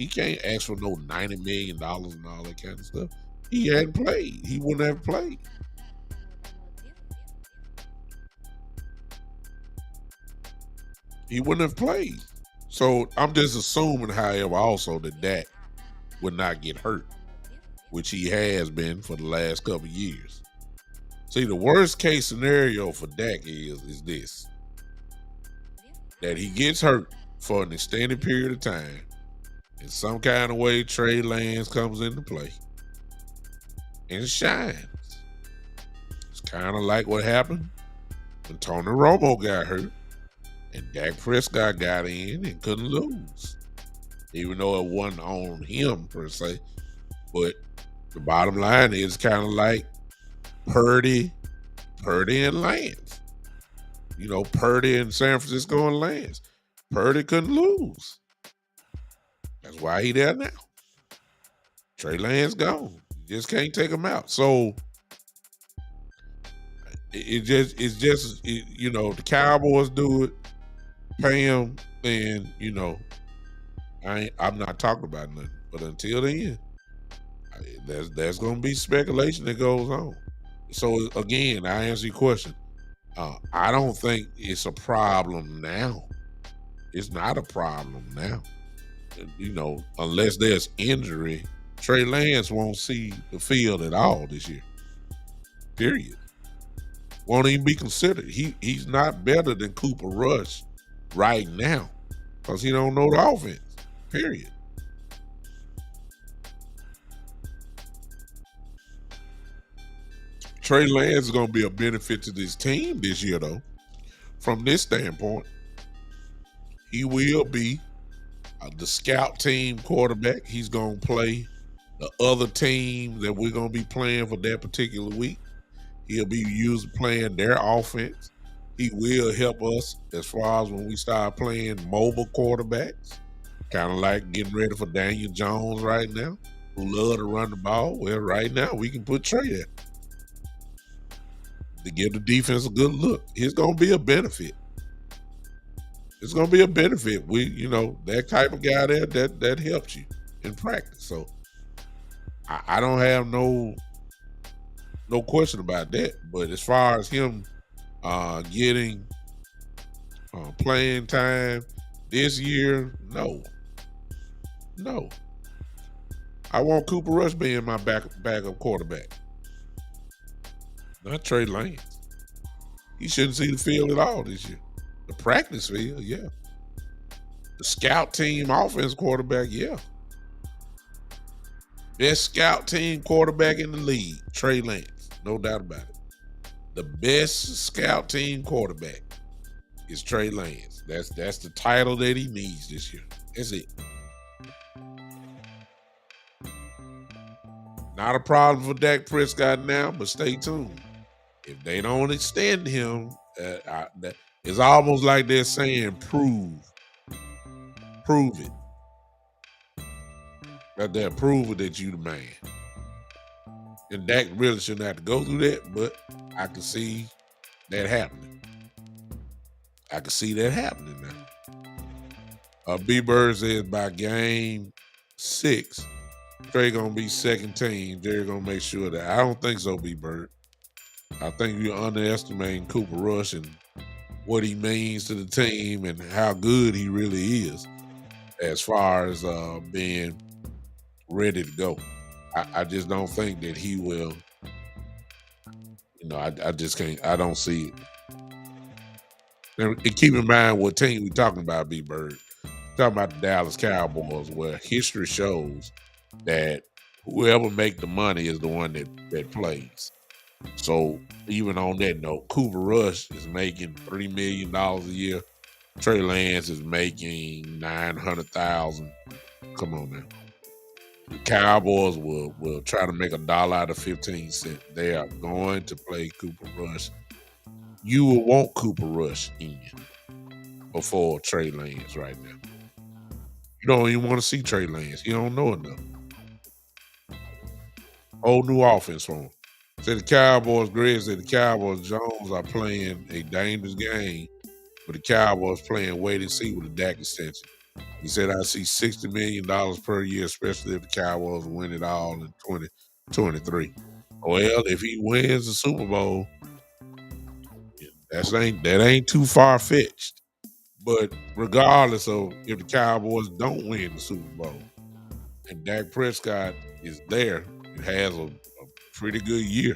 can't ask for no $90 million and all that kind of stuff. He hadn't played. He wouldn't have played. He wouldn't have played. So I'm just assuming, however, also that Dak would not get hurt, which he has been for the last couple of years. See, the worst case scenario for Dak is this: that he gets hurt for an extended period of time. In some kind of way, Trey Lance comes into play and shines. It's kind of like what happened when Tony Romo got hurt and Dak Prescott got in and couldn't lose. Even though it wasn't on him per se. But the bottom line is kind of like Purdy and Lance. You know, Purdy in San Francisco and Lance. Purdy couldn't lose. That's why he there now. Trey Lance gone. You just can't take him out. So you know, the Cowboys do it, pay him, then, you know, I'm not talking about nothing. But until then, there's going to be speculation that goes on. So again, I answer your question. I don't think it's a problem now. It's not a problem now. You know, unless there's injury, Trey Lance won't see the field at all this year. Period. Won't even be considered. He's not better than Cooper Rush right now because he don't know the offense. Period. Trey Lance is going to be a benefit to this team this year, though. From this standpoint, he will be the scout team quarterback. He's going to play the other team that we're going to be playing for that particular week. He'll be used playing their offense. He will help us as far as when we start playing mobile quarterbacks, kind of like getting ready for Daniel Jones right now, who love to run the ball. Well, right now we can put Trey there to give the defense a good look. It's going to be a benefit. It's going to be a benefit. You know, that type of guy there, that helps you in practice. So I don't have no question about that. But as far as him getting playing time this year, no. I want Cooper Rush being my backup quarterback, not Trey Lance. He shouldn't see the field at all this year. The practice field, yeah. The scout team offense quarterback, yeah. Best scout team quarterback in the league, Trey Lance, no doubt about it. The best scout team quarterback is Trey Lance. That's the title that he needs this year. That's it. Not a problem for Dak Prescott now, but stay tuned. If they don't extend him, it's almost like they're saying, prove it. That they're proving that you the man. And Dak really shouldn't have to go through that, but I can see that happening. now. B Bird says by game 6, Trey gonna be second team. Jerry gonna make sure that. I don't think so, B Bird. I think you're underestimating Cooper Rush and what he means to the team and how good he really is as far as being ready to go. I just don't think that he will. I just can't. I don't see it. And keep in mind what team we talking about, B Bird. Talking about the Dallas Cowboys, where history shows that whoever make the money is the one that plays. So even on that note, Cooper Rush is making $3 million a year. Trey Lance is making $900,000. Come on now. The Cowboys will try to make $1 out of 15 cents. They are going to play Cooper Rush. You will want Cooper Rush in you before Trey Lance right now. You don't even want to see Trey Lance. You don't know enough. Whole new offense for him. Said the Cowboys, Greg said the Cowboys, Jones are playing a dangerous game, but the Cowboys playing wait and see with the Dak extension. He said, I see $60 million per year, especially if the Cowboys win it all in 2023. Well, if he wins the Super Bowl, that ain't too far fetched. But regardless of if the Cowboys don't win the Super Bowl and Dak Prescott is there and has a pretty good year,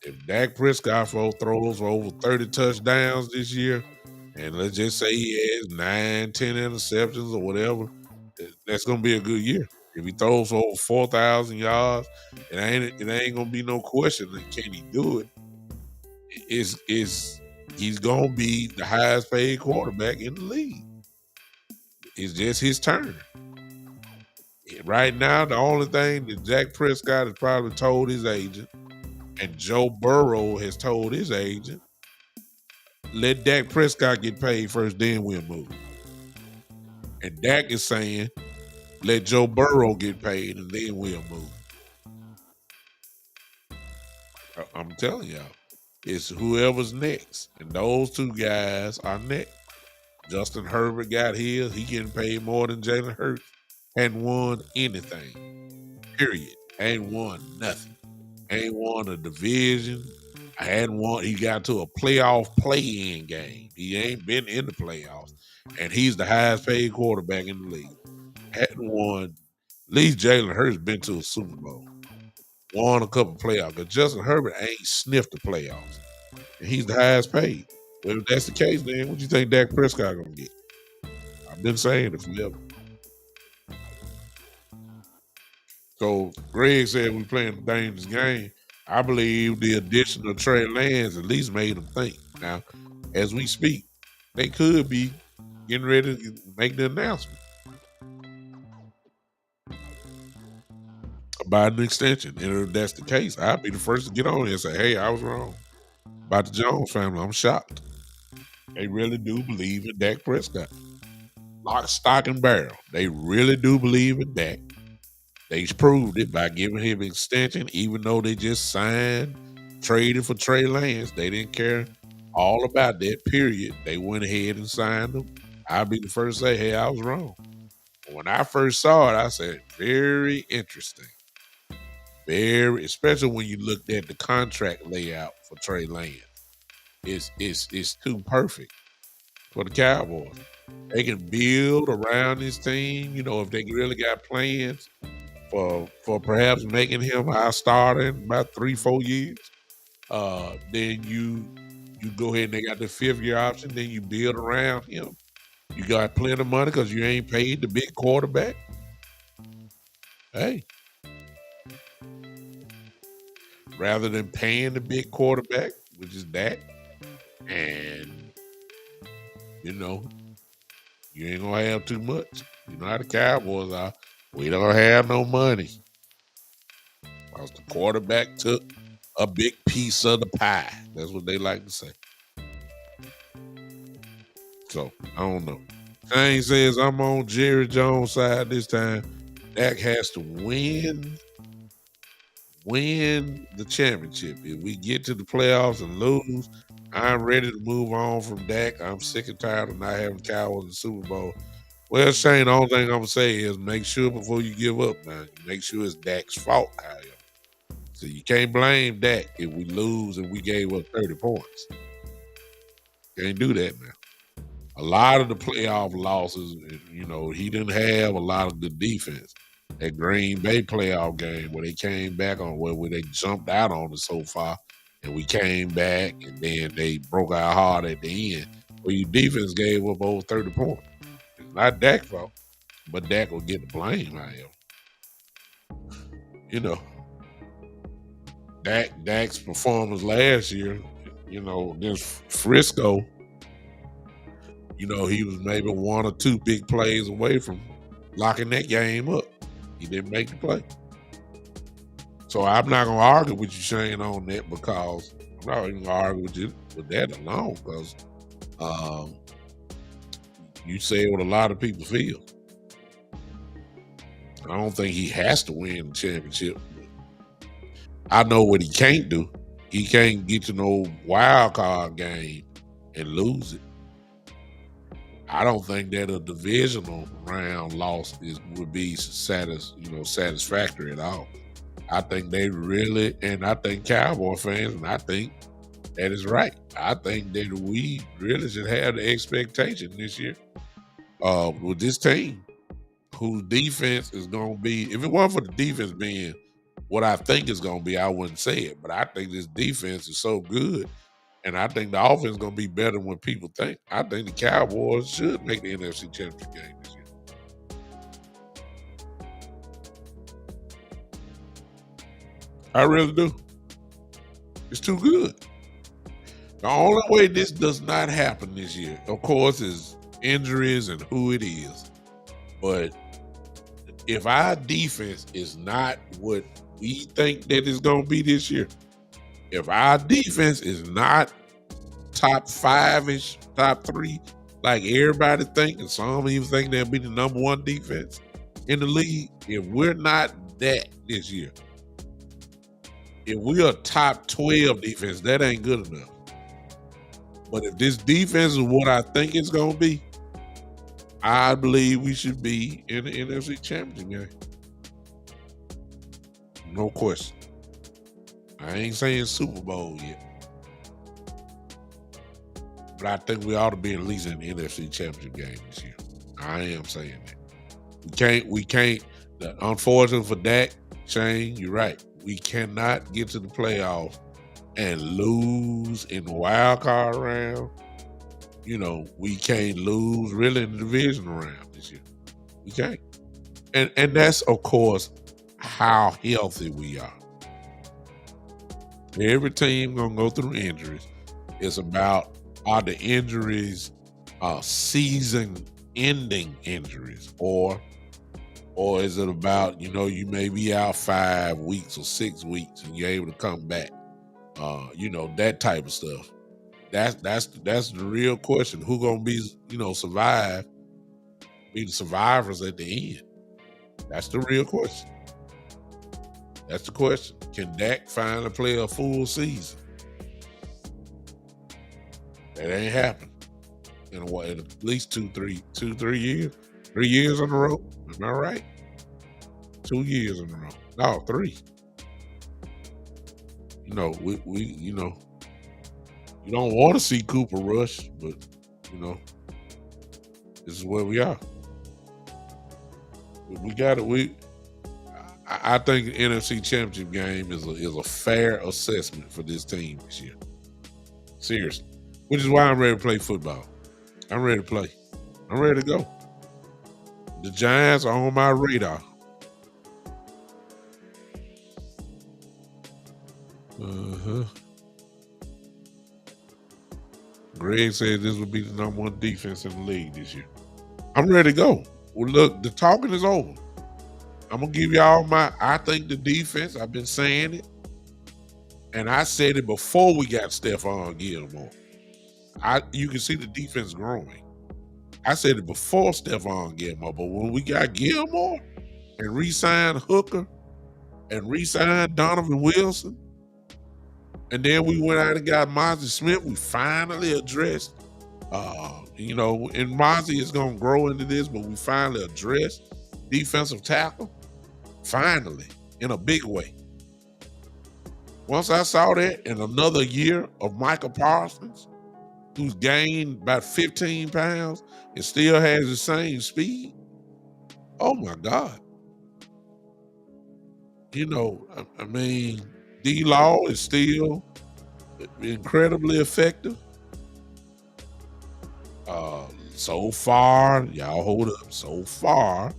if Dak Prescott throws for over 30 touchdowns this year, and let's just say he has 9, 10 interceptions or whatever, that's going to be a good year. If he throws for over 4,000 yards, it ain't going to be no question that can he do it. He's going to be the highest paid quarterback in the league. It's just his turn. Right now, the only thing that Dak Prescott has probably told his agent, and Joe Burrow has told his agent, let Dak Prescott get paid first, then we'll move. And Dak is saying, let Joe Burrow get paid, and then we'll move. I'm telling y'all, it's whoever's next. And those two guys are next. Justin Herbert got his. He getting paid more than Jalen Hurts. Hadn't won anything. Period. Ain't won nothing. Ain't won a division. He got to a playoff play-in game. He ain't been in the playoffs. And he's the highest paid quarterback in the league. Hadn't won. At least Jalen Hurts been to a Super Bowl. Won a couple playoffs. But Justin Herbert ain't sniffed the playoffs. And he's the highest paid. Well, if that's the case, then what do you think Dak Prescott gonna get? I've been saying it forever. So Greg said we playing a dangerous game. I believe the addition of Trey Lance at least made them think. Now, as we speak, they could be getting ready to make the announcement about an extension. And if that's the case, I'd be the first to get on here and say, hey, I was wrong. About the Jones family, I'm shocked. They really do believe in Dak Prescott. Lock, stock, and barrel. They really do believe in Dak. They proved it by giving him an extension, even though they just traded for Trey Lance. They didn't care all about that, period. They went ahead and signed him. I'll be the first to say, hey, I was wrong. When I first saw it, I said, very interesting. Especially when you looked at the contract layout for Trey Lance. It's too perfect for the Cowboys. They can build around this team, if they really got plans for perhaps making him our starter in about 3-4 years. Then you go ahead and they got the 5th-year option. Then you build around him. You got plenty of money because you ain't paid the big quarterback. Hey. Rather than paying the big quarterback, which is Dak, and, you ain't going to have too much. You know how the Cowboys are. We don't have no money. because the quarterback took a big piece of the pie. That's what they like to say. So I don't know. Shane says I'm on Jerry Jones' side this time. Dak has to win the championship. If we get to the playoffs and lose, I'm ready to move on from Dak. I'm sick and tired of not having Cowboys in the Super Bowl. Well, Shane, the only thing I'm gonna say is make sure before you give up, man, make sure it's Dak's fault. However, so you can't blame Dak if we lose and we gave up 30 points. Can't do that, man. A lot of the playoff losses, you know, he didn't have a lot of good defense. That Green Bay playoff game where they came back on where they jumped out on us so far, and we came back, and then they broke our heart at the end. Well, your defense gave up over 30 points. It's not Dak's fault, but Dak will get the blame. You know, Dak's performance last year, you know, against Frisco, you know, he was maybe one or two big plays away from locking that game up. He didn't make the play. So I'm not going to argue with you, Shane, on that, because I'm not even going to argue with you with that alone, because you say what a lot of people feel. I don't think he has to win the championship. I know what he can't do. He can't get to no wild card game and lose it. I don't think that a divisional round loss would be satisfactory at all. I think they really, and I think Cowboy fans, and I think that is right. I think that we really should have the expectation this year with this team, whose defense is going to be, if it weren't for the defense being what I think it's going to be, I wouldn't say it. But I think this defense is so good, and I think the offense is going to be better than what people think. I think the Cowboys should make the NFC Championship game this year. I really do. It's too good. The only way this does not happen this year, of course, is injuries and who it is. But if our defense is not what we think that it's going to be this year, if our defense is not top 5-ish, top 3, like everybody think, and some even think they'll be the number 1 defense in the league, if we're not that this year, if we are top 12 defense, that ain't good enough. But if this defense is what I think it's going to be, I believe we should be in the NFC Championship game. No question. I ain't saying Super Bowl yet. But I think we ought to be at least in the NFC Championship game this year. I am saying that. We can't, unfortunately for Dak, Shane, you're right. We cannot get to the playoffs and lose in the wild card round. You know, we can't lose really in the divisional round this year. We can't. And that's, of course, how healthy we are. Every team going to go through injuries. It's about, are the injuries season-ending injuries? Or is it about, you know, you may be out 5 weeks or 6 weeks and you're able to come back? You know, that type of stuff. That's the real question. Who gonna be, you know, be the survivors at the end? That's the real question. That's the question. Can Dak finally play a full season? That ain't happened in at least 2, 3 years. 3 years in a row. Am I right? 2 years in a row. No, 3. You know, we you know, you don't want to see Cooper Rush, but you know, this is where we are. We got it. I think the NFC Championship game is a fair assessment for this team this year. Seriously, which is why I'm ready to play football. I'm ready to play. I'm ready to go. The Giants are on my radar. Greg said this would be the number 1 defense in the league this year. I'm ready to go. Well, look, the talking is over. I'm gonna give y'all I think the defense, I've been saying it, and I said it before we got Stephon Gilmore. You can see the defense growing. I said it before Stephon Gilmore, but when we got Gilmore and re-signed Hooker and re-signed Donovan Wilson, and then we went out and got Mozzie Smith, we finally addressed, and Mozzie is going to grow into this, but we finally addressed defensive tackle, finally, in a big way. Once I saw that in another year of Micah Parsons, who's gained about 15 pounds and still has the same speed, oh my God. I mean, D-Law is still incredibly effective. So far, y'all hold up. So far,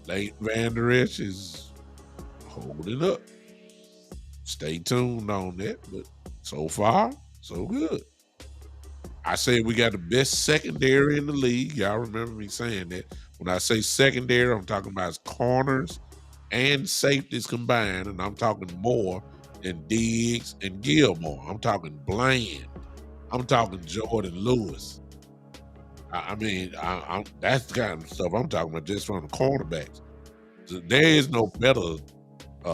Leighton Vander Esch is holding up. Stay tuned on that, but so far, so good. I say we got the best secondary in the league. Y'all remember me saying that. When I say secondary, I'm talking about corners and safeties combined, and I'm talking more than Diggs and Gilmore. I'm talking Bland. I'm talking Jordan Lewis. That's the kind of stuff I'm talking about just from the cornerbacks. So there is no better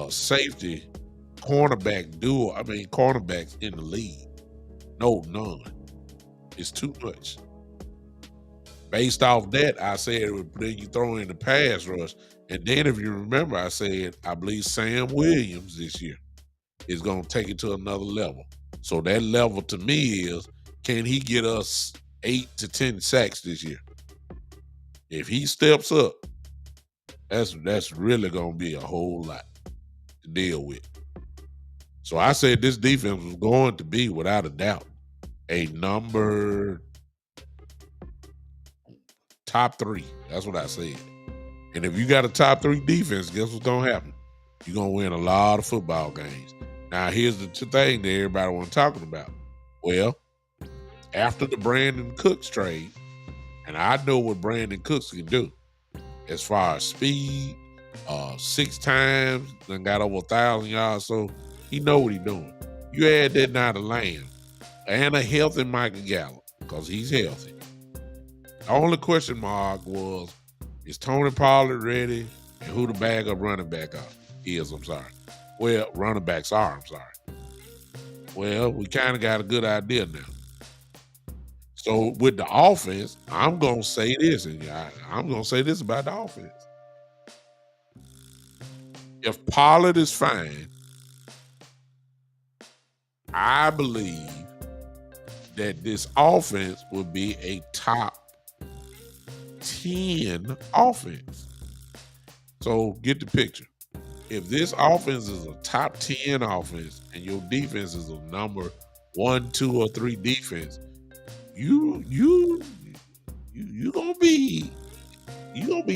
safety cornerback duo. Cornerbacks in the league. No, none. It's too much. Based off that, I said then you throw in the pass rush. And then if you remember, I said I believe Sam Williams this year is going to take it to another level. So that level to me is, can he get us 8 to 10 sacks this year? If he steps up, that's really going to be a whole lot to deal with. So I said this defense was going to be, without a doubt, a number top 3. That's what I said. And if you got a top 3 defense, guess what's going to happen? You're going to win a lot of football games. Now, here's the thing that everybody was talking about. Well, after the Brandon Cooks trade, and I know what Brandon Cooks can do as far as speed, 6 times, then got over 1,000 yards, so he know what he's doing. You add that now to Lamb and a healthy Michael Gallup, because he's healthy. The only question mark was, is Tony Pollard ready, and who the backup running back is? Well, running backs are, I'm sorry. Well, we kind of got a good idea now. So with the offense, I'm going to say this, and I'm going to say this about the offense. If Pollard is fine, I believe that this offense will be a top 10 offense. So get the picture. If this offense is a top 10 offense and your defense is a number 1, 2, or 3 defense, you gonna be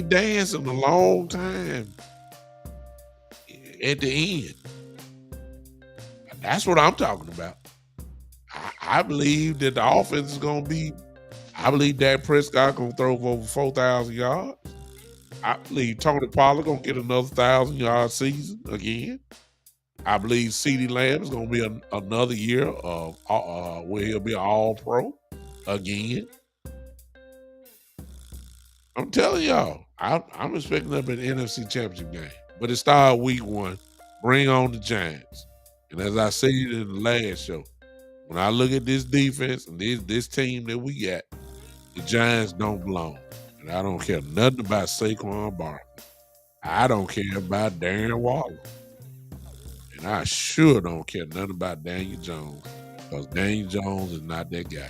dancing a long time at the end. That's what I'm talking about. I believe that the offense is gonna be. I believe Dak Prescott gonna throw for over 4,000 yards. I believe Tony Pollard gonna get another 1,000-yard season again. I believe CeeDee Lamb is gonna be another year of where he'll be an All-Pro again. I'm telling y'all, I'm expecting up an NFC Championship game, but it started week 1. Bring on the Giants, and as I said in the last show, when I look at this defense and this team that we got, the Giants don't belong. And I don't care nothing about Saquon Barkley. I don't care about Darren Waller. And I sure don't care nothing about Daniel Jones, because Daniel Jones is not that guy.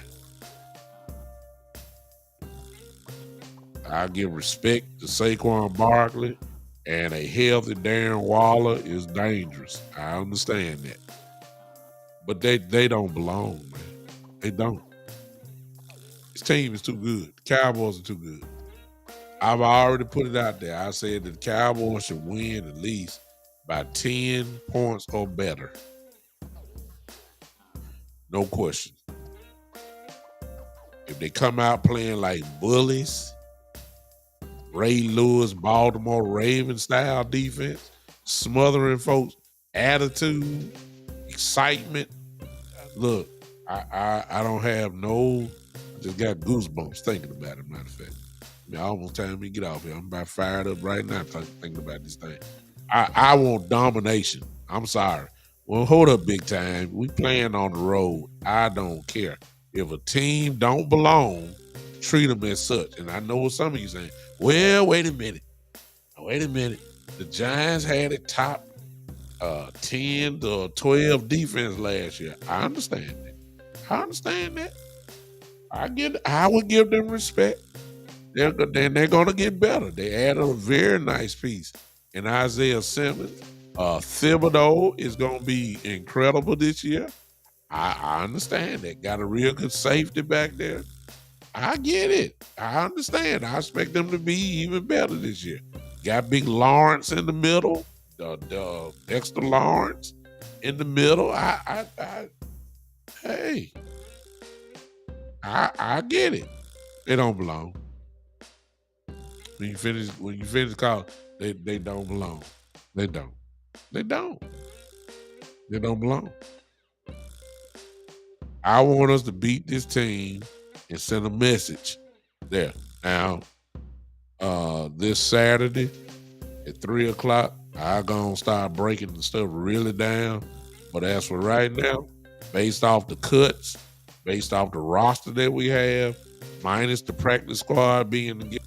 I give respect to Saquon Barkley, and a healthy Darren Waller is dangerous. I understand that. But they don't belong, man. They don't. This team is too good. The Cowboys are too good. I've already put it out there. I said that the Cowboys should win at least by 10 points or better. No question. If they come out playing like bullies, Ray Lewis, Baltimore Ravens style defense, smothering folks, attitude, excitement. Look, I don't have no. I just got goosebumps thinking about it. Matter of fact, almost time me get off here. I'm about fired up right now thinking about this thing. I want domination. I'm sorry. Well, hold up, big time. We playing on the road. I don't care if a team don't belong. Treat them as such. And I know what some of you saying. Well, wait a minute. The Giants had it top 10 to 12 defense last year. I understand that. I would give them respect. They're gonna get better. They added a very nice piece in Isaiah Simmons. Thibodeau is gonna be incredible this year. I understand that. Got a real good safety back there. I get it. I understand. I expect them to be even better this year. Got big Lawrence in the middle, the Dexter Lawrence in the middle. Hey, I get it. They don't belong. When you finish college, they don't belong. They don't. They don't. They don't belong. I want us to beat this team and send a message there. Now, this Saturday at 3:00, I'm gonna start breaking the stuff really down. But as for right now, based off the cuts, based off the roster that we have, minus the practice squad being together,